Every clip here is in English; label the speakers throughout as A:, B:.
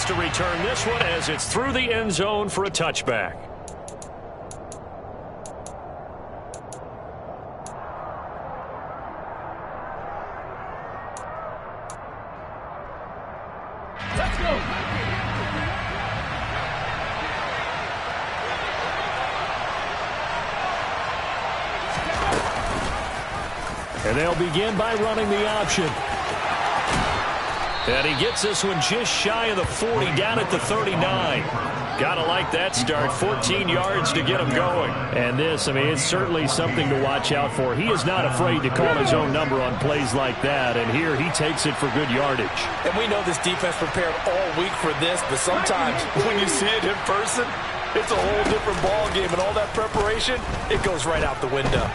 A: chance to return this one as it's through the end zone for a touchback.
B: Let's go.
A: And they'll begin by running the option. And he gets this one just shy of the 40, down at the 39. Gotta like that start. 14 yards to get him going. And this, I mean, it's certainly something to watch out for. He is not afraid to call his own number on plays like that. And here he takes it for good yardage.
C: And we know this defense prepared all week for this, but sometimes when you see it in person, it's a whole different ball game. And all that preparation, it goes right out the window.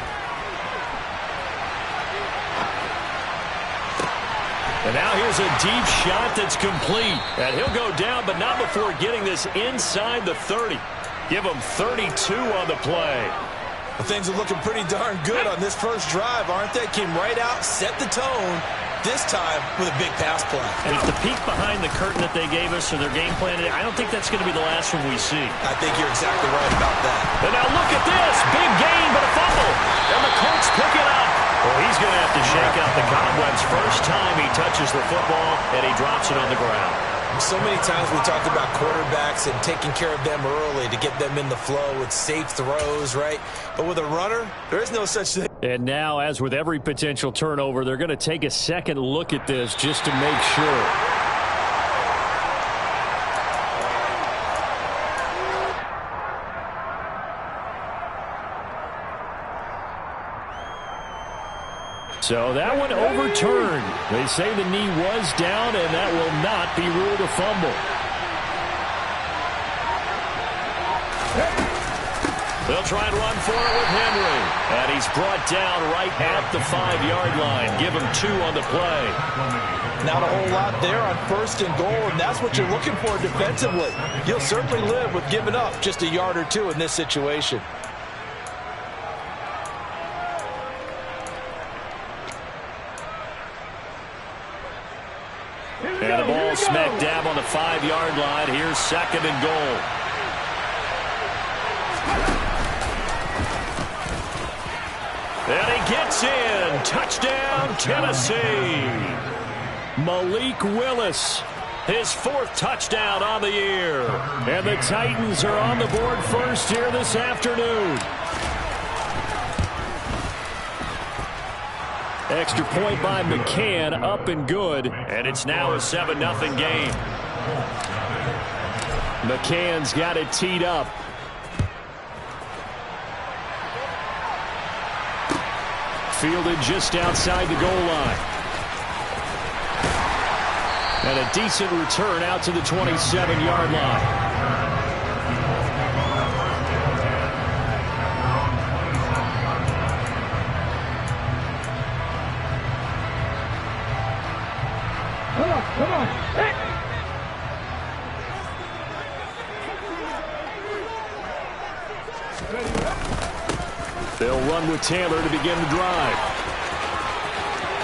A: And now here's a deep shot that's complete. And he'll go down, but not before getting this inside the 30. Give him 32 on the play.
C: Well, things are looking pretty darn good on this first drive, aren't they? Came right out, set the tone, this time with a big pass play.
A: And if the peek behind the curtain that they gave us or their game plan, I don't think that's going to be the last one we see.
C: I think you're exactly right about that.
A: And now look at this. Big gain, but a fumble. And the Colts pick it up. Well, he's going to have to shake out the cobwebs first time he touches the football, and he drops it on the ground.
C: So many times we talked about quarterbacks and taking care of them early to get them in the flow with safe throws, right? But with a runner, there is no such thing.
A: And now, as with every potential turnover, they're going to take a second look at this just to make sure. So that one overturned. They say the knee was down, and that will not be ruled a fumble. They'll try and run for it with Henry. And he's brought down right at the 5-yard line. Give him 2 on the play.
C: Not a whole lot there on first and goal, and that's what you're looking for defensively. You'll certainly live with giving up just a yard or 2 in this situation.
A: And the ball smack dab on the 5-yard line. Here's second and goal. And he gets in. Touchdown, Tennessee. Malik Willis, his 4th touchdown on the year. And the Titans are on the board first here this afternoon. Extra point by McCann, up and good. And it's now a 7-0 game. McCann's got it teed up. Fielded just outside the goal line. And a decent return out to the 27-yard line.
B: Come on. Hey.
A: They'll run with Taylor to begin the drive.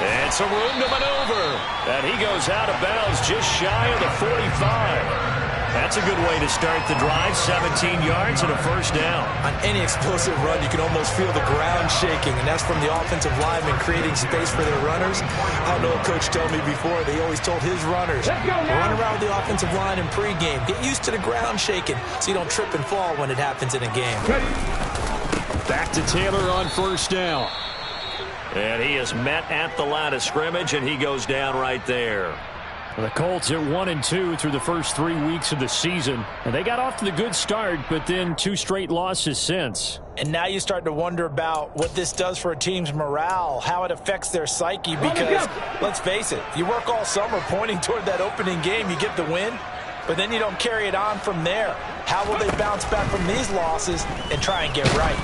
A: And some room to maneuver. And he goes out of bounds just shy of the 45. That's a good way to start the drive. 17 yards and a first down.
C: On any explosive run, you can almost feel the ground shaking, and that's from the offensive linemen creating space for their runners. I don't know, a coach told me before, they always told his runners, run around with the offensive line in pregame. Get used to the ground shaking so you don't trip and fall when it happens in a game.
A: Back to Taylor on first down. And he is met at the line of scrimmage, and he goes down right there. The Colts are 1-2 through the first 3 weeks of the season. And they got off to the good start, but then 2 straight losses since.
C: And now you start to wonder about what this does for a team's morale, how it affects their psyche, because, let's face it, you work all summer pointing toward that opening game, you get the win, but then you don't carry it on from there. How will they bounce back from these losses and try and get right?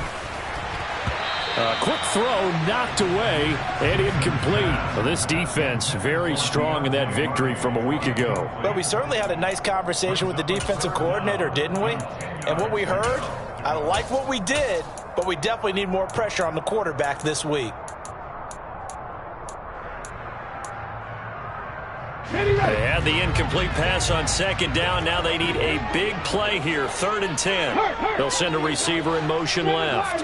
A: A quick throw knocked away and incomplete. Well, this defense very strong in that victory from a week ago.
C: But we certainly had a nice conversation with the defensive coordinator, didn't we? And what we heard, I like what we did, but we definitely need more pressure on the quarterback this week.
A: They had the incomplete pass on second down. Now they need a big play here. 3rd and 10. They'll send a receiver in motion left.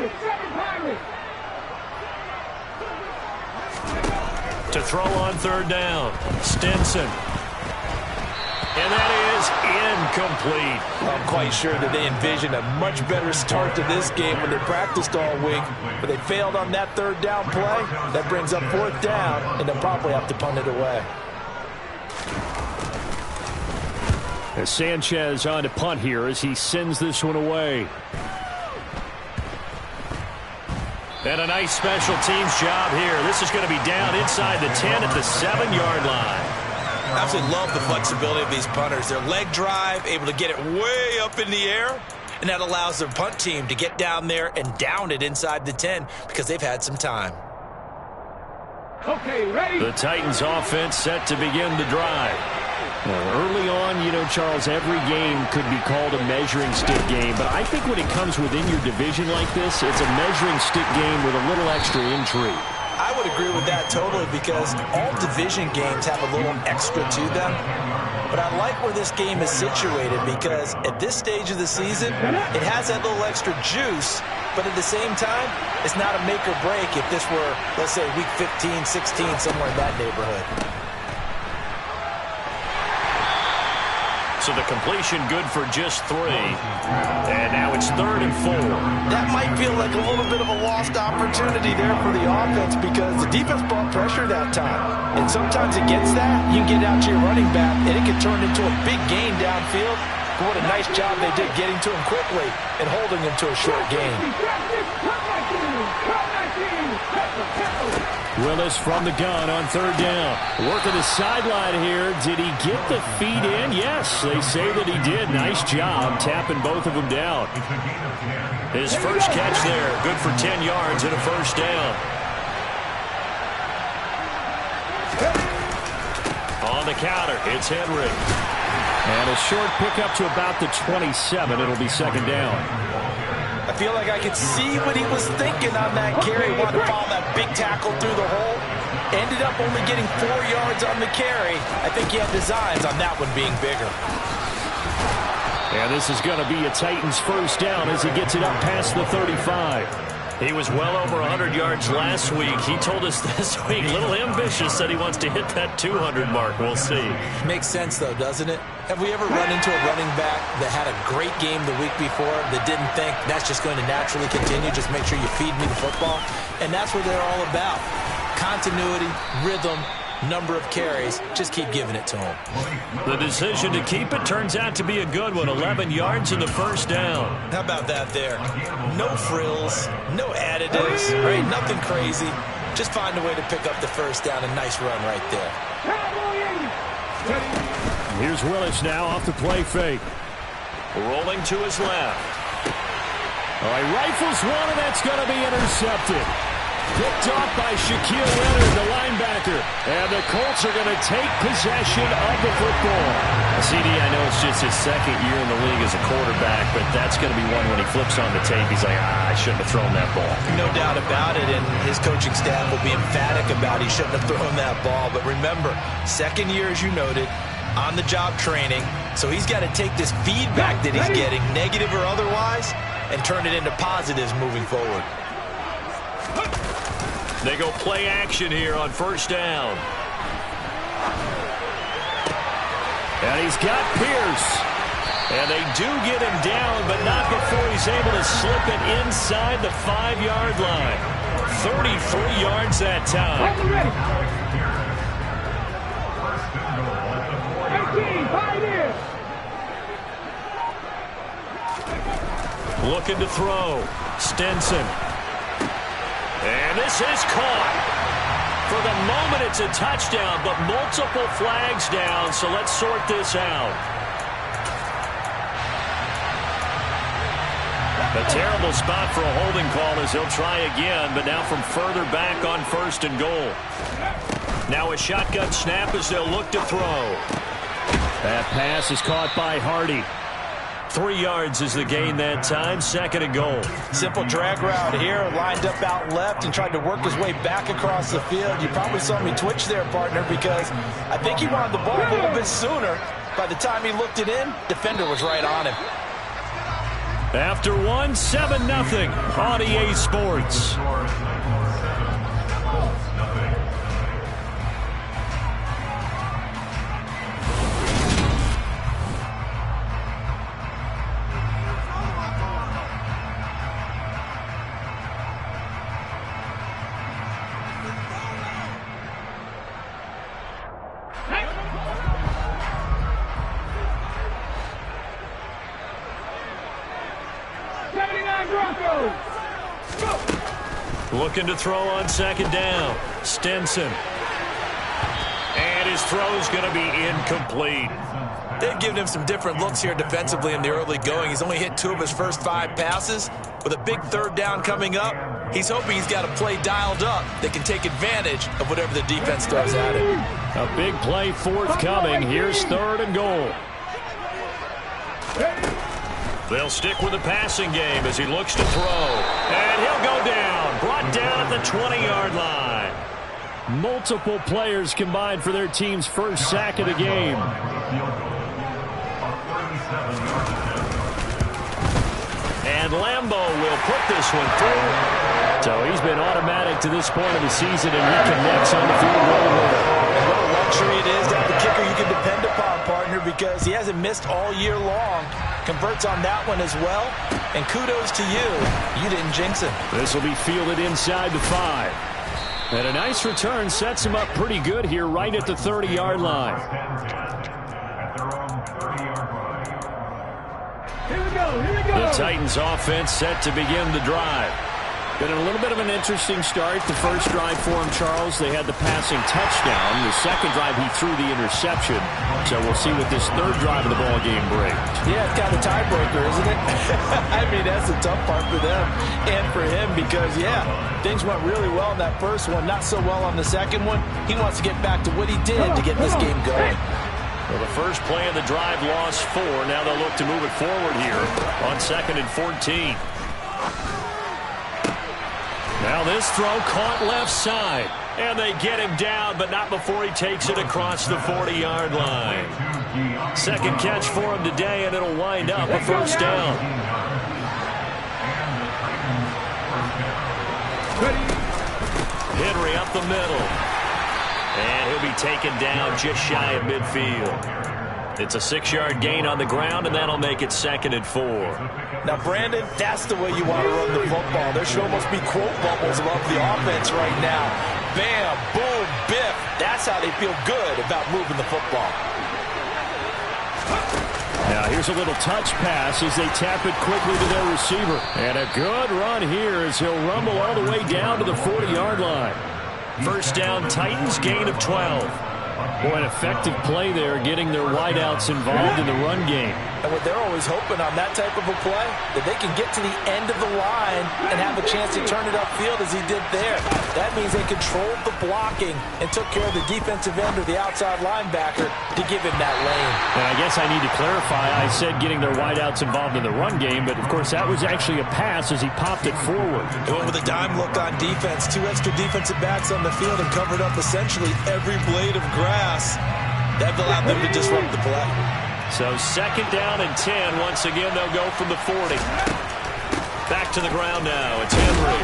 A: To throw on 3rd down. Stinson. And that is incomplete.
C: I'm quite sure that they envisioned a much better start to this game when they practiced all week, but they failed on that 3rd down play. That brings up 4th down, and they'll probably have to punt it away.
A: As Sanchez on to punt here as he sends this one away. And a nice special teams job here. This is going to be down inside the 10 at the 7-yard line.
C: I absolutely love the flexibility of these punters. Their leg drive, able to get it way up in the air, and that allows their punt team to get down there and down it inside the 10 because they've had some time.
B: Okay, ready?
A: The Titans offense set to begin the drive. Well, early on, you know, Charles, every game could be called a measuring stick game, but I think when it comes within your division like this, it's a measuring stick game with a little extra intrigue.
C: I would agree with that totally because all division games have a little extra to them. But I like where this game is situated because at this stage of the season, it has that little extra juice, but at the same time, it's not a make or break if this were, let's say, week 15, 16, somewhere in that neighborhood.
A: So the completion good for just 3. And now it's 3rd and 4.
C: That might feel like a little bit of a lost opportunity there for the offense because the defense brought pressure that time. And sometimes against that, you can get out to your running back, and it can turn into a big gain downfield. But what a nice job they did getting to him quickly and holding him to a short gain.
A: Willis from the gun on 3rd down. Working the sideline here. Did he get the feet in? Yes, they say that he did. Nice job tapping both of them down. His first catch there. Good for 10 yards and a 1st down. On the counter, it's Henry. And a short pickup to about the 27. It'll be 2nd down.
C: I feel like I could see what he was thinking on that carry. Wanted to follow that big tackle through the hole. Ended up only getting 4 yards on the carry. I think he had designs on that one being bigger.
A: And this is going to be a Titans 1st down as he gets it up past the 35. He was well over 100 yards last week. He told us this week, a little ambitious, said he wants to hit that 200 mark. We'll see.
C: Makes sense, though, doesn't it? Have we ever run into a running back that had a great game the week before that didn't think that's just going to naturally continue? Just make sure you feed me the football. And that's what they're all about. Continuity, rhythm, number of carries. Just keep giving it to him.
A: The decision to keep it turns out to be a good one. 11 yards in the 1st down.
C: How about that there? No frills, no additives, right? Nothing crazy. Just find a way to pick up the 1st down. A nice run right there.
A: Here's Willis now off the play fake. Rolling to his left. All right, rifles one, and that's going to be intercepted. Picked off by Shaquille Leonard, the linebacker. And the Colts are going to take possession of the football. CD, I know it's just his 2nd year in the league as a quarterback, but that's going to be one when he flips on the tape. He's like, I shouldn't have thrown that ball.
C: No doubt about it, and his coaching staff will be emphatic about he shouldn't have thrown that ball. But remember, 2nd year, as you noted, on-the-job training. So he's got to take this feedback that he's getting, negative or otherwise, and turn it into positives moving forward.
A: They go play action here on 1st down. And he's got Pierce. And they do get him down, but not before he's able to slip it inside the 5-yard line. 33 yards that time. Looking to throw. Stinson. And this is caught. For the moment, it's a touchdown, but multiple flags down, so let's sort this out. A terrible spot for a holding call as he'll try again, but now from further back on 1st and goal. Now a shotgun snap as they'll look to throw. That pass is caught by Hardy. 3 yards is the gain that time. 2nd and goal.
C: Simple drag route here. Lined up out left and tried to work his way back across the field. You probably saw me twitch there, partner, because I think he wanted the ball a little bit sooner. By the time he looked it in, defender was right on him.
A: After 7-0 on EA Sports. Looking to throw on 2nd down. Stinson. And his throw's going to be incomplete.
C: They've given him some different looks here defensively in the early going. He's only hit 2 of his first 5 passes. With a big 3rd down coming up, he's hoping he's got a play dialed up that can take advantage of whatever the defense throws at him.
A: A big play forthcoming. Here's 3rd and goal. They'll stick with the passing game as he looks to throw. And he'll go down. Brought down at the 20-yard line. Multiple players combined for their team's first sack of the game. And Lambo will put this one through. So he's been automatic to this point of the season, and he connects on the field goal here.
C: And what a luxury it is to have the kicker you can depend upon, partner, because he hasn't missed all year long. Converts on that one as well. And kudos to you. You didn't jinx him.
A: This will be fielded inside the 5. And a nice return sets him up pretty good here right at the 30-yard line.
B: Here we go.
A: The Titans offense set to begin the drive. Been a little bit of an interesting start. The first drive for him, Charles, they had the passing touchdown. The second drive, he threw the interception. So we'll see what this 3rd drive of the ball game brings.
C: Yeah, it's kind of a tiebreaker, isn't it? I mean, that's the tough part for them and for him because, yeah, things went really well in that first one, not so well on the second one. He wants to get back to what he did to get this game going.
A: Well, the first play of the drive lost 4. Now they'll look to move it forward here on 2nd and 14. Now this throw caught left side. And they get him down, but not before he takes it across the 40-yard line. 2nd catch for him today, and it'll wind up a 1st down. Henry up the middle. And he'll be taken down just shy of midfield. It's a 6-yard gain on the ground, and that'll make it 2nd and 4.
C: Now, Brandon, that's the way you want to run the football. There should almost be quote bubbles above the offense right now. Bam, boom, biff. That's how they feel good about moving the football.
A: Now here's a little touch pass as they tap it quickly to their receiver. And a good run here as he'll rumble all the way down to the 40-yard line. 1st down, Titans, gain of 12. Boy, an effective play there, getting their wideouts involved in the run game.
C: And what they're always hoping on that type of a play, that they can get to the end of the line and have a chance to turn it upfield as he did there. That means they controlled the blocking and took care of the defensive end or the outside linebacker to give him that lane.
A: And I guess I need to clarify, I said getting their wideouts involved in the run game, but of course that was actually a pass as he popped it forward.
C: Going with a dime look on defense, 2 extra defensive backs on the field and covered up essentially every blade of grass. That allowed them to disrupt the play.
A: So 2nd down and 10. Once again, they'll go from the 40. Back to the ground now. It's Henry.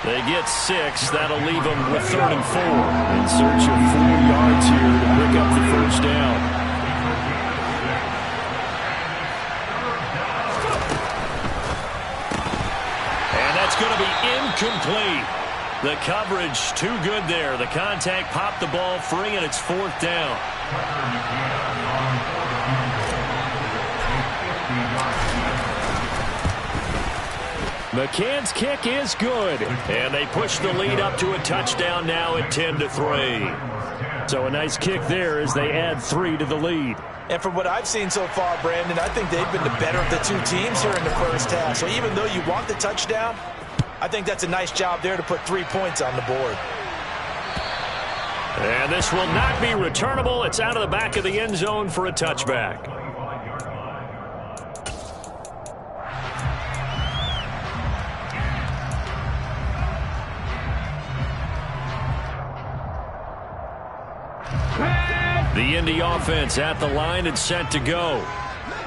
A: They get 6. That'll leave them with 3rd and 4. In search of 4 yards here to pick up the 1st down. And that's going to be incomplete. The coverage too good there. The contact popped the ball free, and it's 4th down. McCann's kick is good. And they push the lead up to a touchdown now at 10-3. So a nice kick there as they add 3 to the lead.
C: And from what I've seen so far, Brandon, I think they've been the better of the 2 teams here in the first half. So even though you want the touchdown, I think that's a nice job there to put 3 points on the board.
A: And this will not be returnable. It's out of the back of the end zone for a touchback. The Indy offense at the line and set to go.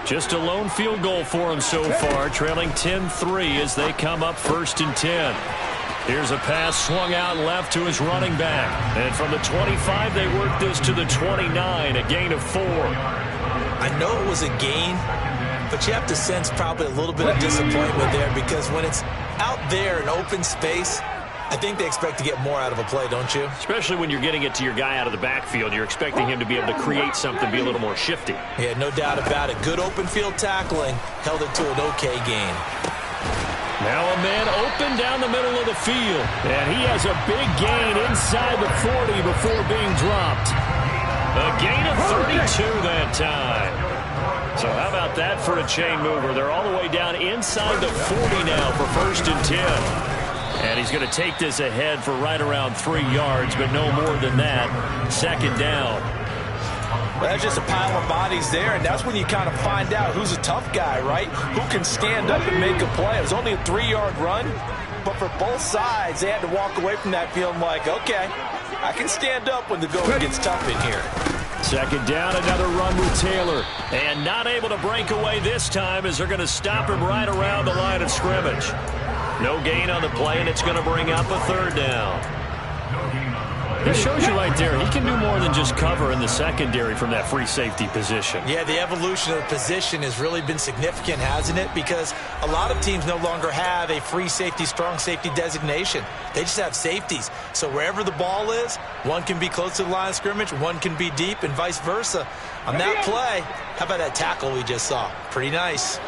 A: Just a lone field goal for them so far, trailing 10-3 as they come up 1st and 10. Here's a pass swung out left to his running back. And from the 25, they work this to the 29, a gain of 4.
C: I know it was a gain, but you have to sense probably a little bit of disappointment there, because when it's out there in open space, I think they expect to get more out of a play, don't you?
A: Especially when you're getting it to your guy out of the backfield. You're expecting him to be able to create something, be a little more shifty.
C: Yeah, no doubt about it. Good open field tackling held it to an okay gain.
A: Now a man open down the middle of the field. And he has a big gain inside the 40 before being dropped. A gain of 32 that time. So how about that for a chain mover? They're all the way down inside the 40 now for 1st and 10. And he's going to take this ahead for right around 3 yards, but no more than that. 2nd down.
C: Well, that's just a pile of bodies there, and that's when you kind of find out who's a tough guy, right? Who can stand up and make a play. It was only a 3-yard run, but for both sides, they had to walk away from that feeling like, okay, I can stand up when the going gets tough in here.
A: 2nd down, another run with Taylor. And not able to break away this time as they're going to stop him right around the line of scrimmage. No gain on the play, and it's going to bring up a 3rd down. It shows you right there, he can do more than just cover in the secondary from that free safety position.
C: Yeah, the evolution of the position has really been significant, hasn't it? Because a lot of teams no longer have a free safety, strong safety designation. They just have safeties. So wherever the ball is, one can be close to the line of scrimmage, one can be deep, and vice versa. On that play, how about that tackle we just saw? Pretty nice.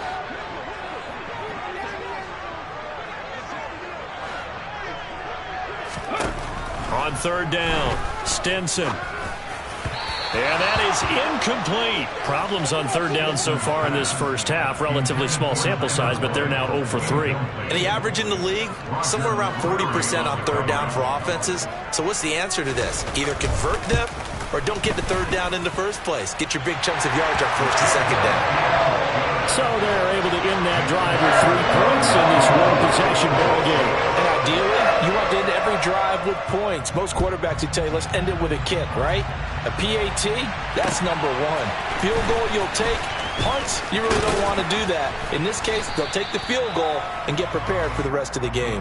A: On 3rd down, Stinson. And that is incomplete. Problems on 3rd down so far in this first half. Relatively small sample size, but they're now 0 for 3.
C: And the average in the league, somewhere around 40% on 3rd down for offenses. So what's the answer to this? Either convert them or don't get the 3rd down in the first place. Get your big chunks of yards on 1st and 2nd down.
A: So they're able to end that drive with 3 points in this one-possession ball game.
C: And ideally, you want to end every drive with points. Most quarterbacks would tell you, let's end it with a kick, right? A PAT, that's #1. Field goal you'll take. Punts, you really don't want to do that. In this case, they'll take the field goal and get prepared for the rest of the game.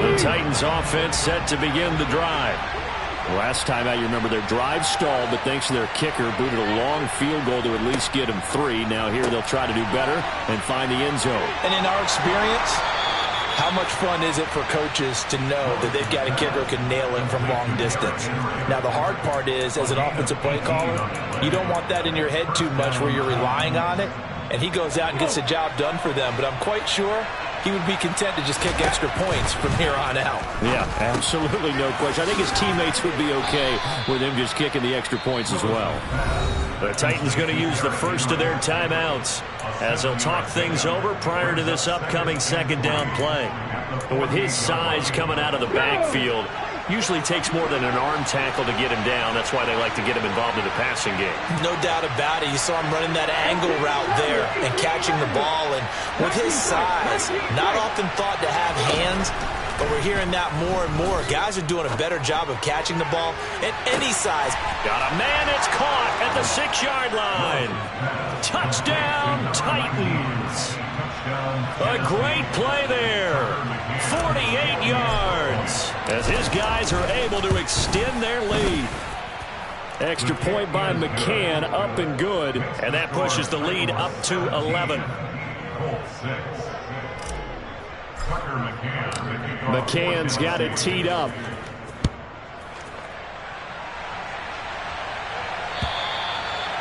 A: The Titans offense set to begin the drive. Last time out, you remember their drive stalled, but thanks to their kicker, booted a long field goal to at least get them 3. Now here they'll try to do better and find the end zone.
C: And in our experience, how much fun is it for coaches to know that they've got a kicker who can nail it from long distance? Now, the hard part is, as an offensive play caller, you don't want that in your head too much where you're relying on it, and he goes out and gets the job done for them. But I'm quite sure he would be content to just kick extra points from here on out.
A: Yeah, absolutely no question. I think his teammates would be okay with him just kicking the extra points as well. The Titans going to use the first of their timeouts as they'll talk things over prior to this upcoming 2nd down play. And with his size coming out of the backfield, usually takes more than an arm tackle to get him down. That's why they like to get him involved in the passing game.
C: No doubt about it. You saw him running that angle route there and catching the ball. And with his size, not often thought to have hands, but we're hearing that more and more. Guys are doing a better job of catching the ball at any size.
A: Got a man that's caught at the 6-yard line. Touchdown, Titans. A great play there. 48 yards as his guys are able to extend their lead. Extra point by McCann, up and good. And that pushes the lead up to 11. McCann's got it teed up.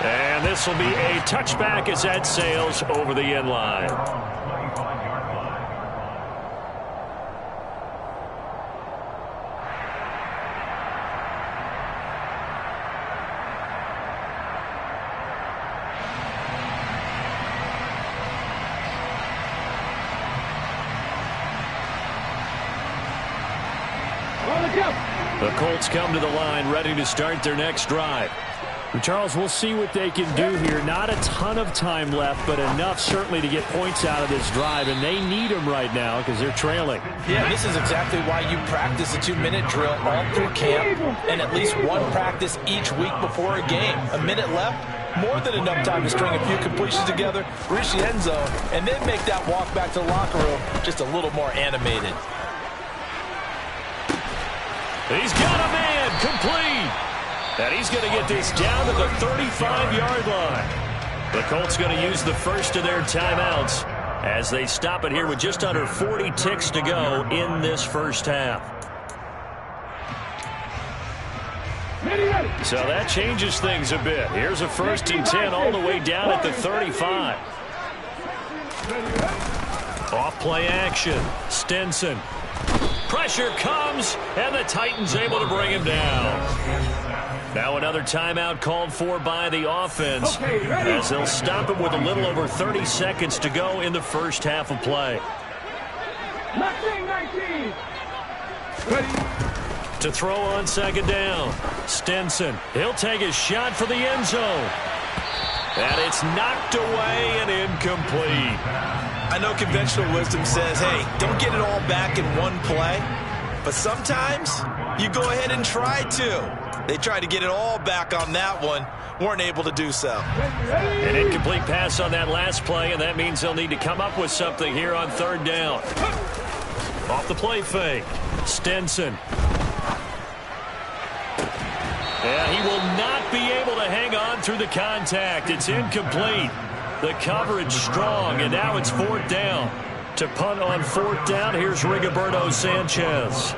A: And this will be a touchback as that sails over the end line. The Colts come to the line ready to start their next drive. Charles, we'll see what they can do here. Not a ton of time left, but enough certainly to get points out of this drive, and they need them right now because they're trailing.
C: Yeah, this is exactly why you practice a 2-minute drill all through camp and at least one practice each week before a game. A minute left, more than enough time to string a few completions together, reach the end zone, and then make that walk back to the locker room just a little more animated.
A: He's got a man, complete. And he's going to get this down to the 35-yard line. The Colts going to use the first of their timeouts as they stop it here with just under 40 ticks to go in this first half. So that changes things a bit. Here's a 1st and 10 all the way down at the 35. Off play action. Stinson. Pressure comes, and the Titans able to bring him down. Now another timeout called for by the offense as they'll stop him with a little over 30 seconds to go in the first half of play.
B: 19.
A: To throw on 2nd down. Stinson. He'll take a shot for the end zone. And it's knocked away and incomplete.
C: I know conventional wisdom says, hey, don't get it all back in one play. But sometimes you go ahead and try to. They tried to get it all back on that one. Weren't able to do so.
A: An incomplete pass on that last play, and that means they'll need to come up with something here on 3rd down. Off the play fake. Stinson. And he will not be able to hang on through the contact. It's incomplete. The coverage strong, and now it's 4th down. To punt on 4th down, here's Rigoberto Sanchez.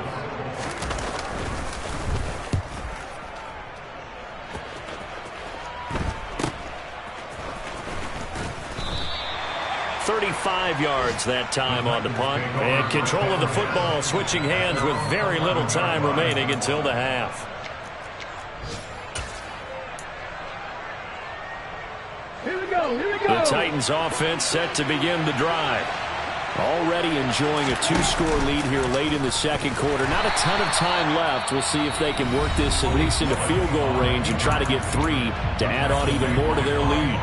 A: .35 yards that time on the punt. And control of the football, switching hands with very little time remaining until the half.
B: Here we go.
A: The Titans offense set to begin the drive. Already enjoying a 2-score lead here late in the 2nd quarter. Not a ton of time left. We'll see if they can work this at least into field goal range and try to get 3 to add on even more to their lead.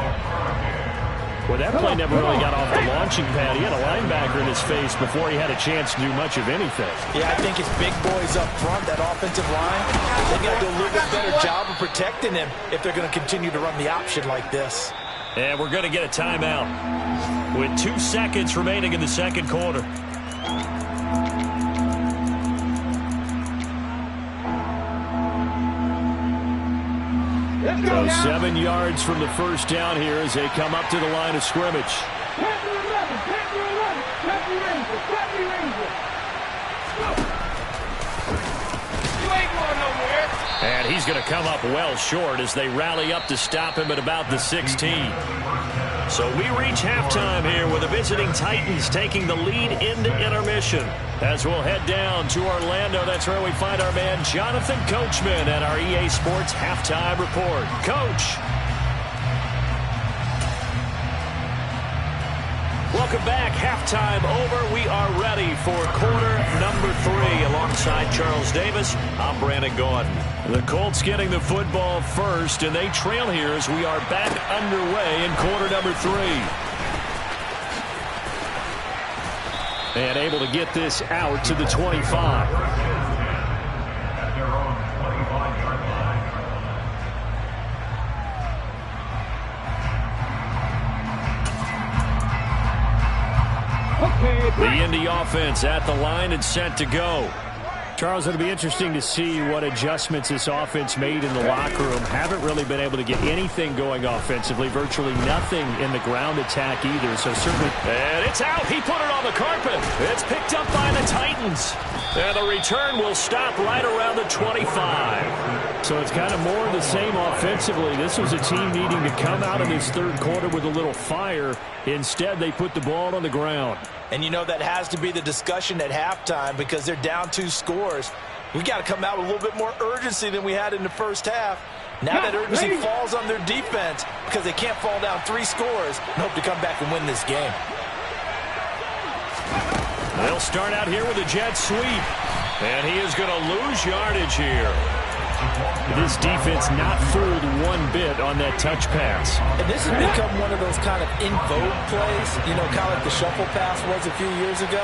A: Well, that play never really got off the launching pad. He had a linebacker in his face before he had a chance to do much of anything.
C: Yeah, I think it's big boys up front, that offensive line. They've got to do a little bit better job of protecting him if they're going to continue to run the option like this.
A: And we're going to get a timeout with 2 seconds remaining in the 2nd quarter. So 7 yards from the 1st down here as they come up to the line of scrimmage. And he's going to come up well short as they rally up to stop him at about the 16. So we reach halftime here with the visiting Titans taking the lead into intermission. As we'll head down to Orlando, that's where we find our man Jonathan Coachman at our EA Sports Halftime Report. Coach. Welcome back. Halftime over. We are ready for quarter number 3. Alongside Charles Davis, I'm Brandon Gordon. The Colts getting the football first, and they trail here as we are back underway in quarter number 3. And able to get this out to the 25. The Indy offense at the line and set to go. Charles, it'll be interesting to see what adjustments this offense made in the locker room. Haven't really been able to get anything going offensively. Virtually nothing in the ground attack either. So certainly. And it's out. He put it on the carpet. It's picked up by the Titans. And the return will stop right around the 25. So it's kind of more of the same offensively. This was a team needing to come out of this 3rd quarter with a little fire. Instead, they put the ball on the ground.
C: And you know that has to be the discussion at halftime because they're down 2 scores. We got to come out with a little bit more urgency than we had in the first half. Now that urgency falls on their defense because they can't fall down 3 scores and hope to come back and win this game.
A: They'll start out here with a jet sweep. And he is going to lose yardage here. This defense not fooled one bit on that touch pass.
C: And this has become one of those kind of in vogue plays, you know, kind of like the shuffle pass was a few years ago.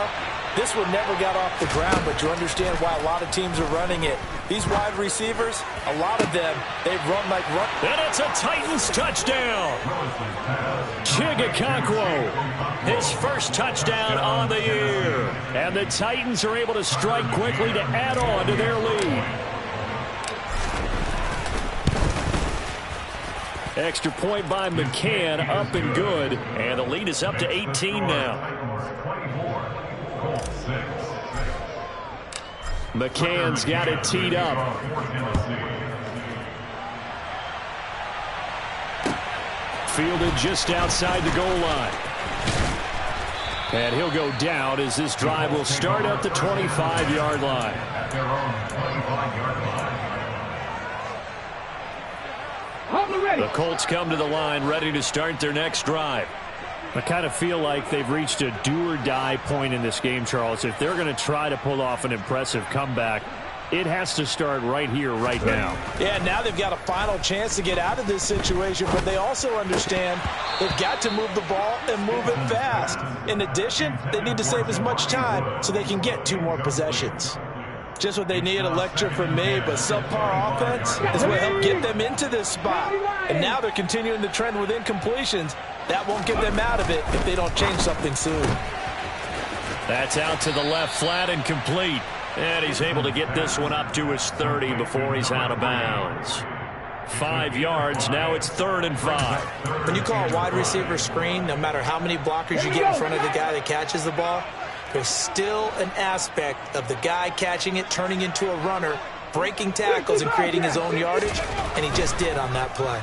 C: This one never got off the ground, but you understand why a lot of teams are running it. These wide receivers, a lot of them, they run like run.
A: And it's a Titans touchdown. Chigakonkwo, his first touchdown on the year. And the Titans are able to strike quickly to add on to their lead. Extra point by McCann, up and good. And the lead is up to 18 now. McCann's got it teed up. Fielded just outside the goal line. And he'll go down as this drive will start at the 25-yard line. The Colts come to the line ready to start their next drive. I kind of feel like they've reached a do-or-die point in this game, Charles. If they're going to try to pull off an impressive comeback, it has to start right here, right now.
C: Yeah, now they've got a final chance to get out of this situation, but they also understand they've got to move the ball and move it fast. In addition, they need to save as much time so they can get 2 more possessions. Just what they need, a lecture from me, but subpar offense is what helped get them into this spot. And now they're continuing the trend with incompletions. That won't get them out of it if they don't change something soon.
A: That's out to the left, flat and complete. And he's able to get this one up to his 30 before he's out of bounds. 5 yards, now it's 3rd and 5.
C: When you call a wide receiver screen, no matter how many blockers you get in front of the guy that catches the ball, there's still an aspect of the guy catching it, turning into a runner, breaking tackles and creating his own yardage, and he just did on that play.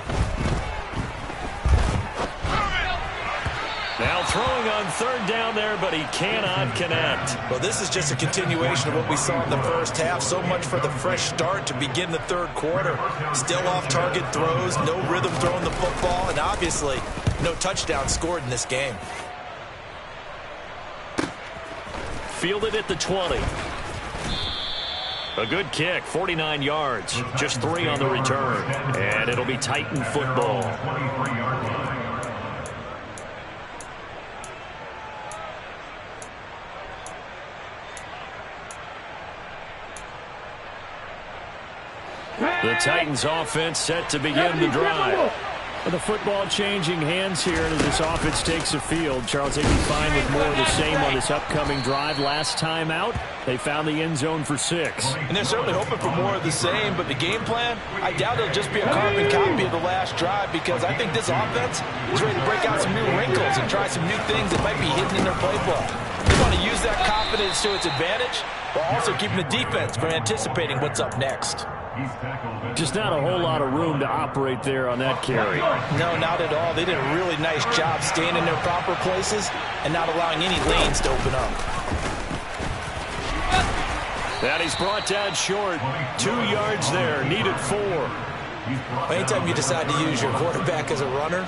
A: Now throwing on 3rd down there, but he cannot connect.
C: Well, this is just a continuation of what we saw in the first half. So much for the fresh start to begin the 3rd quarter. Still off-target throws, no rhythm throwing the football, and obviously no touchdown scored in this game.
A: Fielded at the 20. A good kick, 49 yards. Just 3 on the return. And it'll be Titan football. The Titans offense set to begin the drive. The football changing hands here as this offense takes the field. Charles, they'd be fine with more of the same on this upcoming drive. Last time out, they found the end zone for 6.
C: And they're certainly hoping for more of the same, but the game plan, I doubt it'll just be a carbon copy of the last drive, because I think this offense is ready to break out some new wrinkles and try some new things that might be hidden in their playbook. They want to use that confidence to its advantage, while also keeping the defense from anticipating what's up next.
A: Just not a whole lot of room to operate there on that carry.
C: No, not at all. They did a really nice job staying in their proper places and not allowing any lanes to open up.
A: And he's brought down short. 2 yards there. Needed 4.
C: Anytime you decide to use your quarterback as a runner,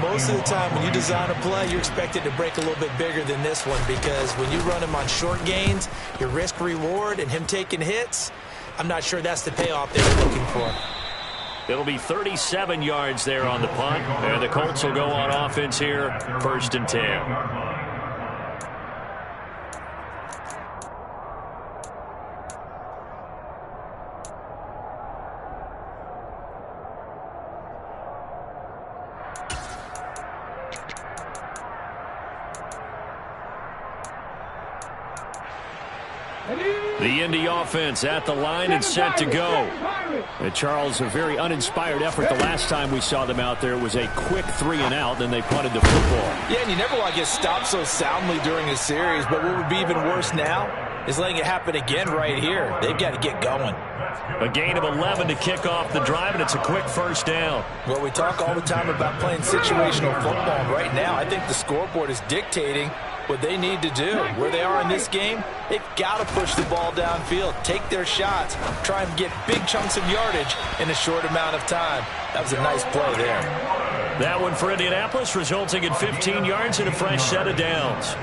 C: most of the time when you design a play, you're expected to break a little bit bigger than this one, because when you run him on short gains, your risk-reward and him taking hits, I'm not sure that's the payoff they were looking for.
A: It'll be 37 yards there on the punt. And the Colts will go on offense here, 1st and 10. The Indy offense at the line and set to go. And Charles, a very uninspired effort. The last time we saw them out there was a quick 3 and out, then they punted the football.
C: Yeah, and you never want to get stopped so soundly during a series, but what would be even worse now is letting it happen again right here. They've got to get going.
A: A gain of 11 to kick off the drive, and it's a quick 1st down.
C: Well, we talk all the time about playing situational football, and right now I think the scoreboard is dictating what they need to do. Where they are in this game, they've got to push the ball downfield, take their shots, try and get big chunks of yardage in a short amount of time. That was a nice play there.
A: That one for Indianapolis, resulting in 15 yards and a fresh set of downs.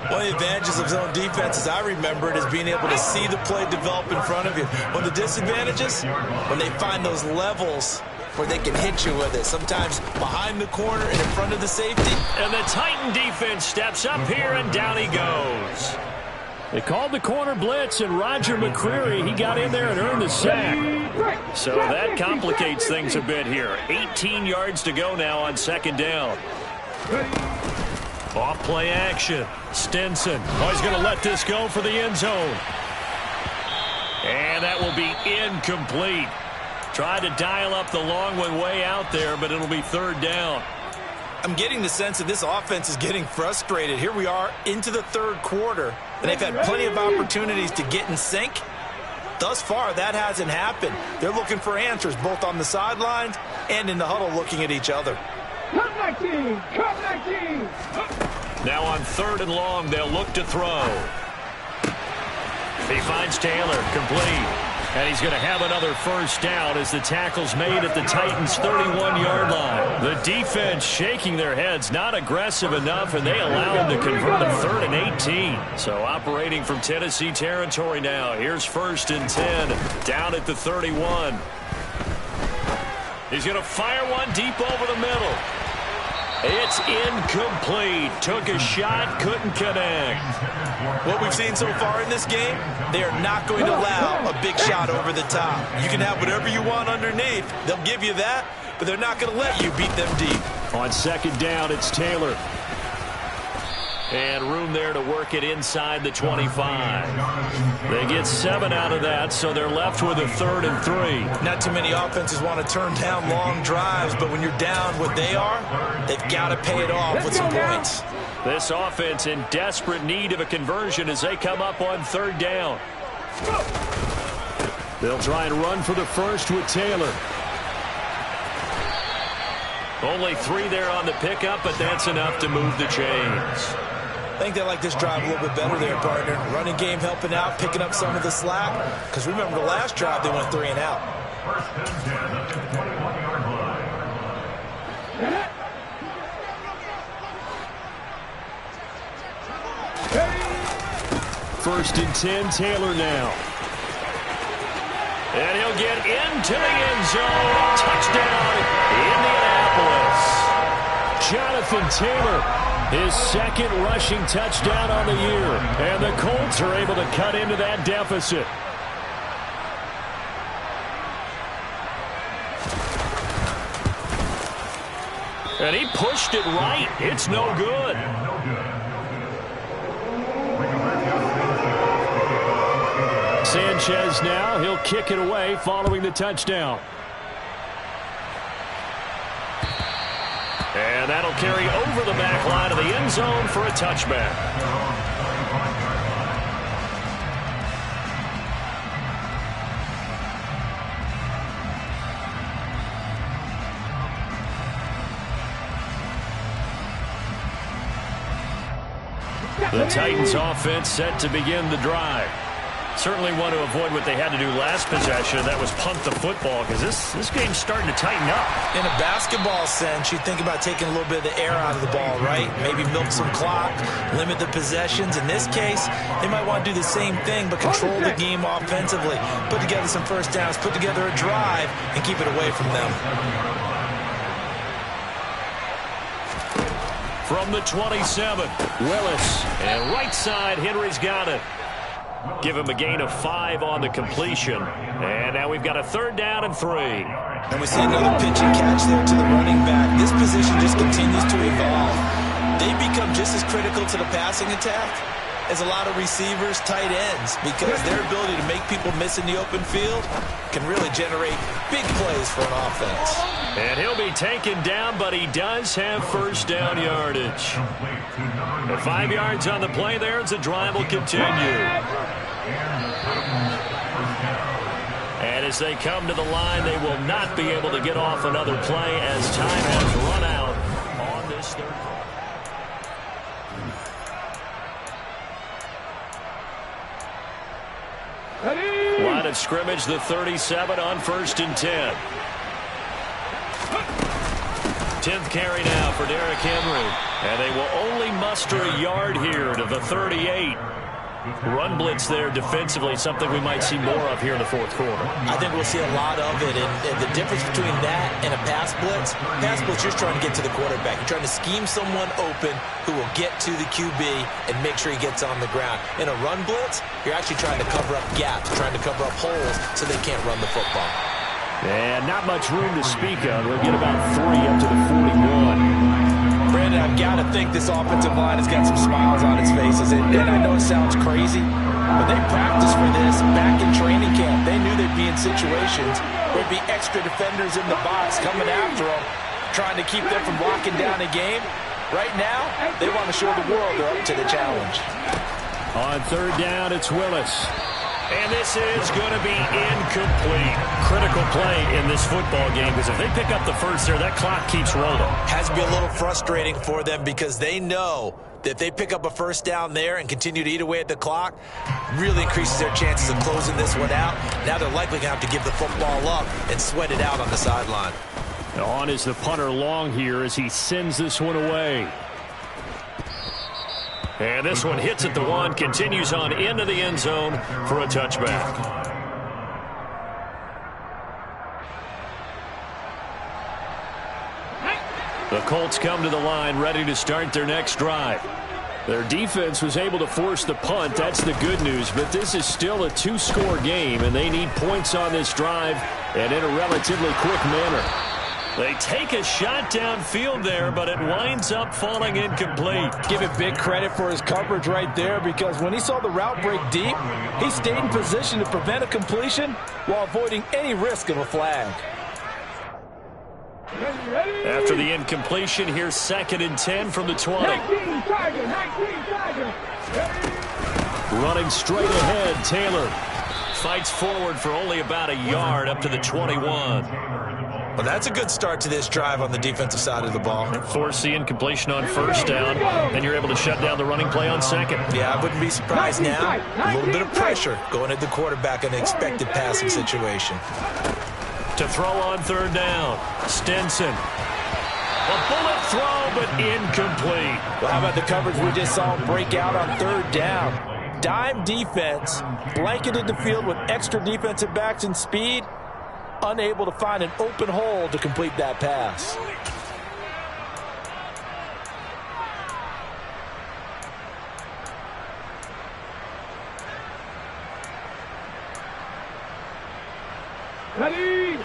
C: One of the advantages of zone defense, as I remember it, is being able to see the play develop in front of you. One of the disadvantages, when they find those levels where they can hit you with it, sometimes behind the corner and in front of the safety.
A: And the Titan defense steps up here, and down he goes. They called the corner blitz, and Roger McCreary, he got in there and earned the sack. So that complicates things a bit here. 18 yards to go now on second down. Off play action. Stinson. Oh, he's going to let this go for the end zone. And that will be incomplete. Tried to dial up the long one way out there, but it'll be third down.
C: I'm getting the sense that this offense is getting frustrated. Here we are into the third quarter, and they've had plenty of opportunities to get in sync. Thus far, that hasn't happened. They're looking for answers both on the sidelines and in the huddle looking at each other.
B: Come back team! Come back team!
A: Now on third and long, they'll look to throw. He finds Taylor, complete. And he's going to have another first down as the tackle's made at the Titans' 31-yard line. The defense shaking their heads, not aggressive enough, and they allow him to convert a 3rd and 18. So operating from Tennessee territory now. Here's 1st and 10, down at the 31. He's going to fire one deep over the middle. It's incomplete. Took a shot, couldn't connect.
C: What we've seen so far in this game, they are not going to allow a big shot over the top. You can have whatever you want underneath. They'll give you that, but they're not going to let you beat them deep.
A: On second down, it's Taylor. And room there to work it inside the 25. They get 7 out of that, so they're left with a 3rd and 3.
C: Not too many offenses want to turn down long drives, but when you're down what they are, they've got to pay it off with some points.
A: This offense in desperate need of a conversion as they come up on 3rd down. They'll try and run for the first with Taylor. Only 3 there on the pickup, but that's enough to move the chains.
C: I think they like this drive a little bit better there, partner. Running game helping out, picking up some of the slack. Because remember, the last drive, they went 3 and out.
A: First and 10, Taylor now. And he'll get into the end zone. Touchdown, Indianapolis. Jonathan Taylor, his 2nd rushing touchdown on the year. And the Colts are able to cut into that deficit. And he pushed it right. It's no good. Sanchez now, he'll kick it away following the touchdown. And that'll carry over the back line of the end zone for a touchback. The Titans offense set to begin the drive. Certainly want to avoid what they had to do last possession. That was punt the football, because this game's starting to tighten up.
C: In a basketball sense, you think about taking a little bit of the air out of the ball, right? Maybe milk some clock, limit the possessions. In this case, they might want to do the same thing, but control the game offensively. Put together some first downs, put together a drive, and keep it away from them.
A: From the 27, Willis. And right side, Henry's got it. Give him a gain of 5 on the completion. And now we've got a 3rd down and 3.
C: And we see another pitch and catch there to the running back. This position just continues to evolve. They become just as critical to the passing attack as a lot of receivers, tight ends, because their ability to make people miss in the open field can really generate big plays for an offense.
A: And he'll be taken down, but he does have first down yardage. And 5 yards on the play there as the drive will continue. And as they come to the line, they will not be able to get off another play as time has run out on this 3rd quarter. Line of scrimmage, the 37 on 1st and 10. 10th carry now for Derrick Henry. And they will only muster a yard here to the 38. Run blitz there defensively, something we might see more of here in the fourth quarter.
C: I think we'll see a lot of it, and the difference between that and a pass blitz, you're just trying to get to the quarterback. You're trying to scheme someone open who will get to the QB and make sure he gets on the ground. In a run blitz, you're actually trying to cover up gaps, trying to cover up holes so they can't run the football.
A: And not much room to speak of. We'll get about 3 up to the 41.
C: Brandon, I've got to think this offensive line has got some smiles on its faces, and I know it sounds crazy, but they practiced for this back in training camp. They knew they'd be in situations where there'd be extra defenders in the box coming after them, trying to keep them from locking down a game. Right now, they want to show the world they're up to the challenge.
A: On third down, it's Willis. And this is going to be incomplete. Critical play in this football game, because if they pick up the first there, that clock keeps rolling. Has to be a little frustrating for them, because they know that if they pick up a first down there and continue to eat away at the clock, really increases their chances of closing this one out. Now they're likely going to have to give the football up and sweat it out on the sideline. On is the punter long here as he sends this one away. And this one hits at the 1, continues on into the end zone for a touchback. The Colts come to the line ready to start their next drive. Their defense was able to force the punt. That's the good news. But this is still a 2-score game, and they need points on this drive and in a relatively quick manner. They take a shot downfield there, but it winds up falling incomplete.
C: Give it big credit for his coverage right there, because when he saw the route break deep, he stayed in position to prevent a completion while avoiding any risk of a flag.
A: After the incompletion, here's 2nd and 10 from the 20. Running straight ahead, Taylor fights forward for only about a yard up to the 21. Well, that's a good start to this drive on the defensive side of the ball. Force the incompletion on first down, and you're able to shut down the running play on second. Yeah, I wouldn't be surprised now. A little bit of pressure going at the quarterback in an expected passing situation. To throw on third down, Stinson. A bullet throw, but incomplete.
C: Well, how about the coverage we just saw break out on third down? Dime defense, blanketed the field with extra defensive backs and speed, unable to find an open hole to complete that pass.
B: Ready!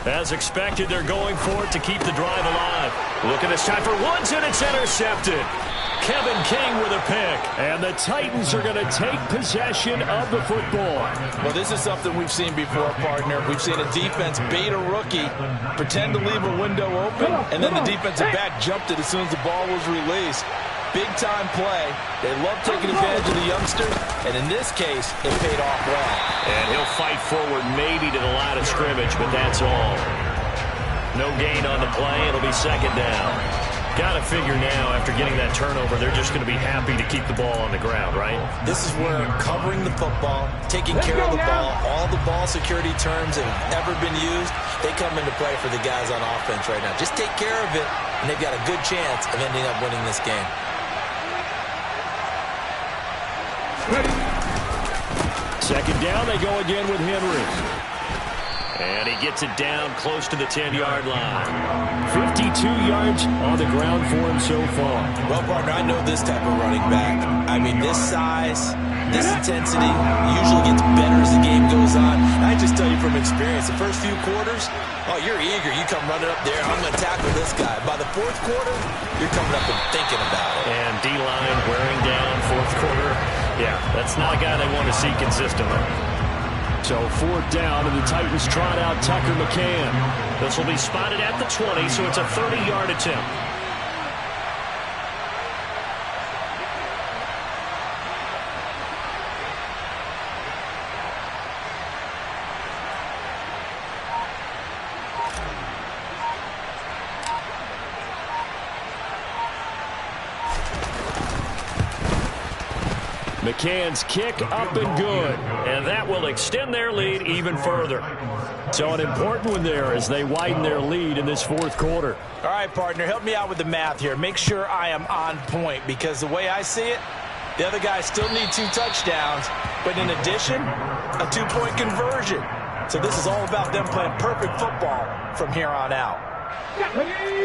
A: As expected, they're going for it to keep the drive alive. Look at this time for Woods, and it's intercepted. Kevin King with a pick. And the Titans are going to take possession of the football.
C: Well, this is something we've seen before, partner. We've seen a defense bait a rookie, pretend to leave a window open, and then the defensive back jumped it as soon as the ball was released. Big-time play. They love taking advantage of the youngsters, and in this case, it paid off well.
A: And he'll fight forward maybe to the line of scrimmage, but that's all. No gain on the play. It'll be second down. Got to figure now, after getting that turnover, they're just going to be happy to keep the ball on the ground, right? This is where covering the football, taking care of the ball, all the ball security terms that have ever been used, they come into play for the guys on offense right now. Just take care of it, and they've got a good chance of ending up winning this game. Second down, they go again with Henry. And he gets it down close to the 10-yard line. 52 yards on the ground for him so far. Well, partner, I know this type of running back. I mean, this size, this intensity usually gets better as the game goes on. I just tell you from experience, the first few quarters, oh, you're eager. You come running up there, I'm going to tackle this guy. By the fourth quarter, you're coming up and thinking about it. And D-line wearing down fourth quarter. Yeah, that's not a guy they want to see consistently. So fourth down, and the Titans trot out Tucker McCann. This will be spotted at the 20, so it's a 30-yard attempt. McCann's kick up and good. And that will extend their lead even further. So an important one there as they widen their lead in this fourth quarter.
C: All right, partner, help me out with the math here. Make sure I am on point, because the way I see it, the other guys still need 2 touchdowns, but in addition, a 2-point conversion. So this is all about them playing perfect football from here on out.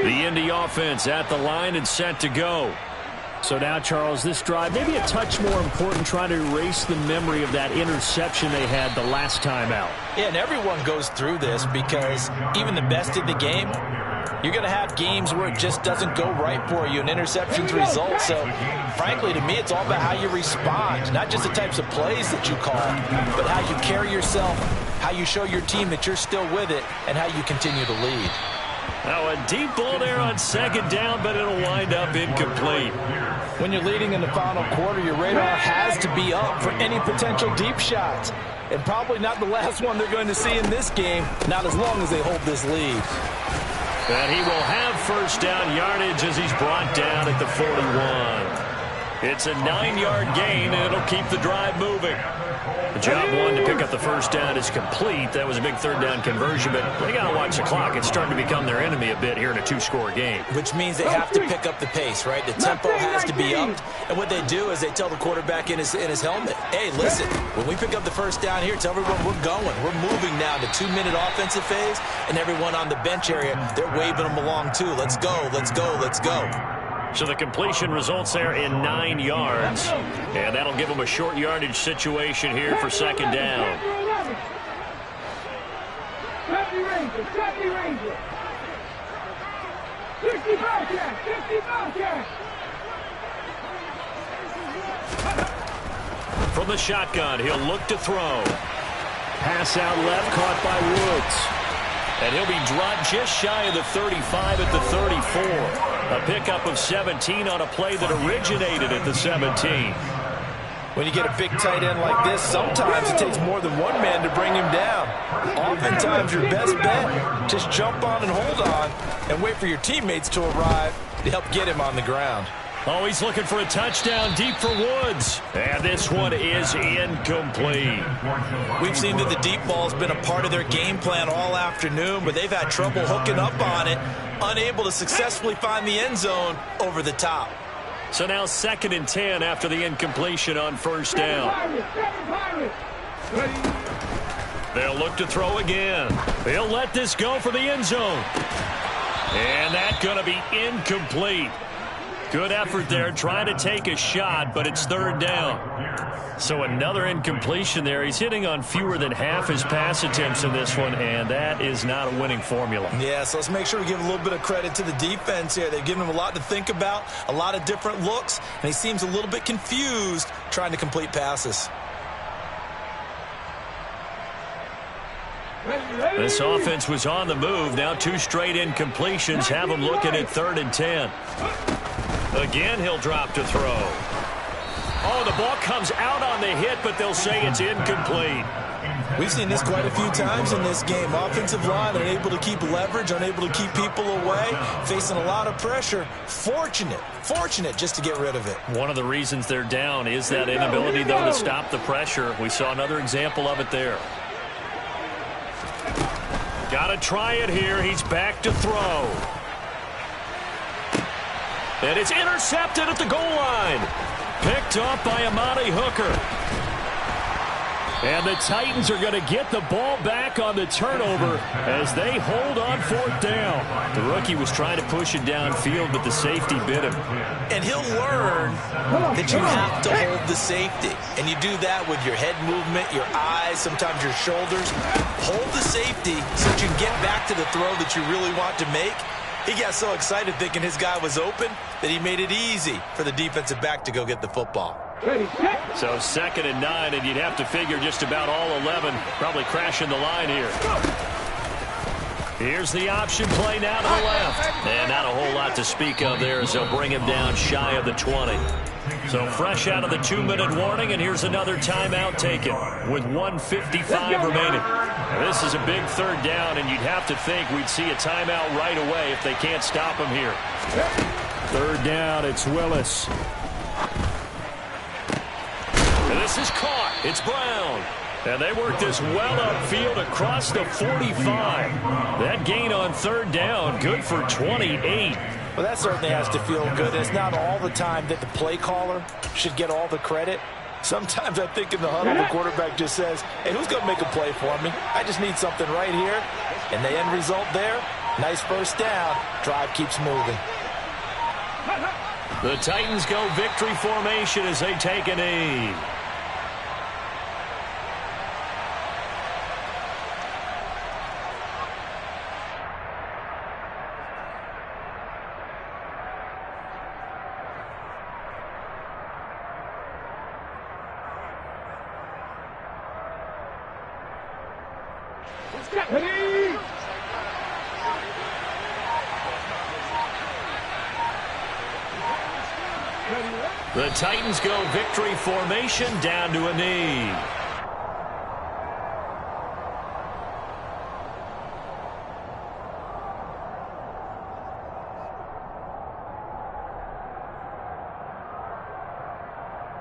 A: The Indy offense at the line and set to go.
D: So now, Charles, this drive maybe a touch more important, trying to erase the memory of that interception they had the last time out.
C: Yeah, and everyone goes through this, because even the best in the game, you're going to have games where it just doesn't go right for you, and interceptions result. So, frankly, to me, it's all about how you respond, not just the types of plays that you call, but how you carry yourself, how you show your team that you're still with it, and how you continue to lead.
A: Now a deep ball there on second down, but it'll wind up incomplete.
C: When you're leading in the final quarter, your radar has to be up for any potential deep shots. And probably not the last one they're going to see in this game, not as long as they hold this lead.
A: And he will have first down yardage as he's brought down at the 41. It's a 9-yard gain, and it'll keep the drive moving. The job one to pick up the first down is complete. That was a big third down conversion, but they got to watch the clock. It's starting to become their enemy a bit here in a 2-score game.
C: Which means they have to pick up the pace, right? The tempo has to be up. And what they do is they tell the quarterback in his helmet, hey, listen, when we pick up the first down here, tell everyone we're going. We're moving now to 2-minute offensive phase, and everyone on the bench area, they're waving them along too. Let's go, let's go, let's go.
A: So the completion results there in 9 yards. And that'll give them a short yardage situation here for second down. From the shotgun, he'll look to throw.
D: Pass out left, caught by Woods.
A: And he'll be dropped just shy of the 35 at the 34. A pickup of 17 on a play that originated at the 17.
C: When you get a big tight end like this, sometimes it takes more than one man to bring him down. Oftentimes, your best bet, just jump on and hold on and wait for your teammates to arrive to help get him on the ground.
A: Oh, he's looking for a touchdown deep for Woods. And this one is incomplete.
C: We've seen that the deep ball has been a part of their game plan all afternoon, but they've had trouble hooking up on it, unable to successfully find the end zone over the top.
A: So now 2nd and 10 after the incompletion on first down. They'll look to throw again. They'll let this go for the end zone. And that's going to be incomplete. Good effort there, trying to take a shot, but it's 3rd down. So another incompletion there. He's hitting on fewer than half his pass attempts in this one, and that is not a winning formula.
C: Yeah, so let's make sure we give a little bit of credit to the defense here. They've given him a lot to think about, a lot of different looks, and he seems a little bit confused trying to complete passes.
A: This offense was on the move. Now 2 straight incompletions have him looking at 3rd and 10. Again, he'll drop to throw. Oh, the ball comes out on the hit, but they'll say it's incomplete.
C: We've seen this quite a few times in this game. Offensive line unable to keep leverage, unable to keep people away, facing a lot of pressure. Fortunate just to get rid of it.
A: One of the reasons they're down is that inability, though, to stop the pressure. We saw another example of it there. Got to try it here. He's back to throw. And it's intercepted at the goal line. Picked off by Amani Hooker. And the Titans are going to get the ball back on the turnover as they hold on 4th down. The rookie was trying to push it downfield, but the safety bit him.
C: And he'll learn that you have to hold the safety. And you do that with your head movement, your eyes, sometimes your shoulders. Hold the safety so that you can get back to the throw that you really want to make. He got so excited thinking his guy was open that he made it easy for the defensive back to go get the football.
A: So 2nd and 9, and you'd have to figure just about all 11 probably crashing the line here. Here's the option play now to the left. And not a whole lot to speak of there as they'll bring him down shy of the 20. So fresh out of the 2-minute warning, and here's another timeout taken with 1:55 remaining. Now, this is a big 3rd down, and you'd have to think we'd see a timeout right away if they can't stop him here.
D: 3rd down, it's Willis.
A: This is caught. It's Brown. And they work this well upfield across the 45. That gain on third down, good for 28.
C: Well, that certainly has to feel good. It's not all the time that the play caller should get all the credit. Sometimes I think in the huddle, the quarterback just says, hey, who's going to make a play for me? I just need something right here. And the end result there, nice first down. Drive keeps moving.
A: The Titans go victory formation as they take a knee. The Titans go victory formation down to a knee.